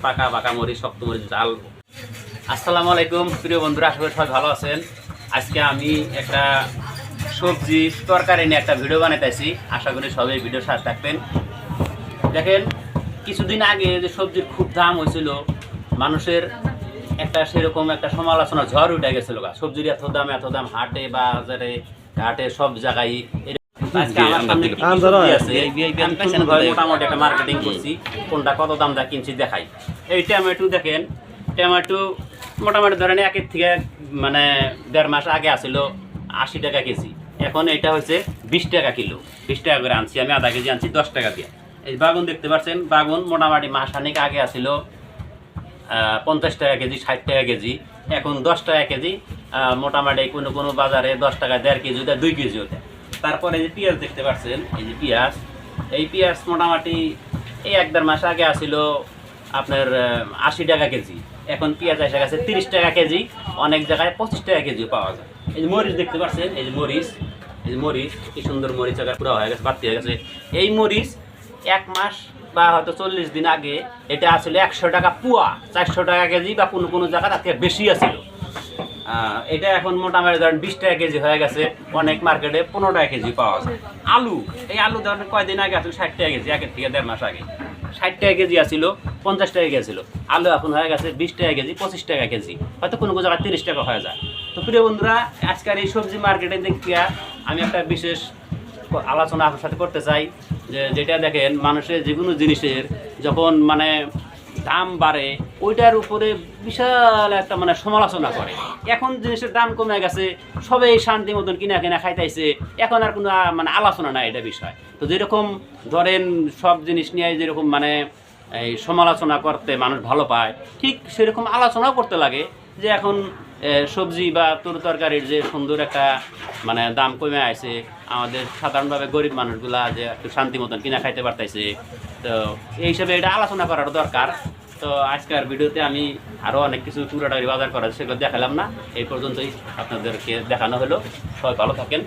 পাকা পাকা মরিচ, শক্ত মরিচ, ঝাল। আসসালামু আলাইকুম প্রিয় বন্ধুরা, আশা করি সবাই ভালো আছেন। আজকে আমি একটা সবজি তরকারি নিয়ে একটা ভিডিও বানাইতেছি, আশা করি সবাই ভিডিওর সাথে থাকবেন। দেখেন, কিছুদিন আগে যে সবজির খুব দাম হয়েছিল, মানুষের একটা সেরকম একটা সমালোচনা ঝড় উঠে গেছিল। সবজির এত দাম হাটে বাজারে ঘাটে সব জায়গায়। মোটামুটি একটা মার্কেটিং করছি, কোনটা কত দাম দা কিনছি দেখাই। এই টমেটো দেখেন, টমেটো মোটামুটি ধরেন একের থেকে মানে 1.5 মাস আগে আসছিল 80 টাকা কেজি, এখন এটা হচ্ছে 20 টাকা কিলো। 20 টাকা করে আনছি আমি, আধা কেজি আনছি 10 টাকা দিয়ে। এই বাগুন দেখতে পাচ্ছেন, বাগুন মোটামুটি মাসখানেক আগে আসছিল 50 টাকা কেজি, 60 টাকা কেজি, এখন 10 টাকা কেজি। মোটামুটি কোনো কোনো বাজারে 10 টাকা 1.5 কেজি ওটা 2 কেজি ওটা। তারপরে এই যে পেঁয়াজ দেখতে পাচ্ছেন, এই যে পেঁয়াজ, এই পেঁয়াজ মোটামুটি এই 1.5 মাস আগে আসছিল আপনার 80 টাকা কেজি, এখন পেঁয়াজ এসে গেছে 30 টাকা কেজি, অনেক জায়গায় 25 টাকা কেজিও পাওয়া যায়। এই যে মরিচ দেখতে পাচ্ছেন, এই যে মরিচ, এই যে মরিচ, কি সুন্দর মরিচ পুরো হয়ে গেছে, বাড়তি হয়ে গেছে। এই মরিচ 1 মাস বা হয়তো 40 দিন আগে এটা আসলে 100 টাকা পুয়া, 400 টাকা কেজি, বা কোনো কোনো জায়গা তার থেকে বেশি আসছিল। এটা এখন মোটামুটি ধরেন 20 টাকা কেজি হয়ে গেছে, অনেক মার্কেটে 15 টাকা কেজি পাওয়া যায়। আলু, এই আলু ধরেন কয়দিন আগে আসলে 60 টাকা কেজি, 1 থেকে 1.5 মাস আগে 60 টাকা কেজি আসছিল, 50 টাকা কেজি ছিল। আলু এখন হয়ে গেছে 20 টাকা কেজি, 25 টাকা কেজি, হয়তো কোনো কোনো জায়গায় 30 টাকা হয়ে যায়। তো প্রিয় বন্ধুরা, আজকের এই সবজি মার্কেটে দেখিয়া আমি একটা বিশেষ আলোচনা আপনার সাথে করতে চাই। যেটা দেখেন, মানুষের যে কোনো জিনিসের যখন মানে দাম বাড়ে, ওইটার উপরে বিশাল একটা মানে সমালোচনা করে। এখন জিনিসের দাম কমে গেছে, সবাই শান্তি মতন কিনা কিনা খাইতেছে, এখন আর কোনো মানে আলোচনা নাই এটা বিষয়। তো যেরকম ধরেন সব জিনিস নিয়ে যেরকম মানে এই সমালোচনা করতে মানুষ ভালো পায়, ঠিক সেরকম আলোচনাও করতে লাগে যে এখন সবজি বা তরকারির যে সুন্দর একটা মানে দাম কমে আসে, আমাদের সাধারণভাবে গরিব মানুষগুলা যে একটু শান্তি মতন কিনা খাইতে পারতেছে। তো এই হিসাবে এটা আলোচনা করার দরকার। তো আজকের ভিডিওতে আমি আরও অনেক কিছু টুকরাটারি বাজার করা সেগুলো দেখালাম না, এই পর্যন্তই আপনাদেরকে দেখানো হলো। সবাই ভালো থাকেন।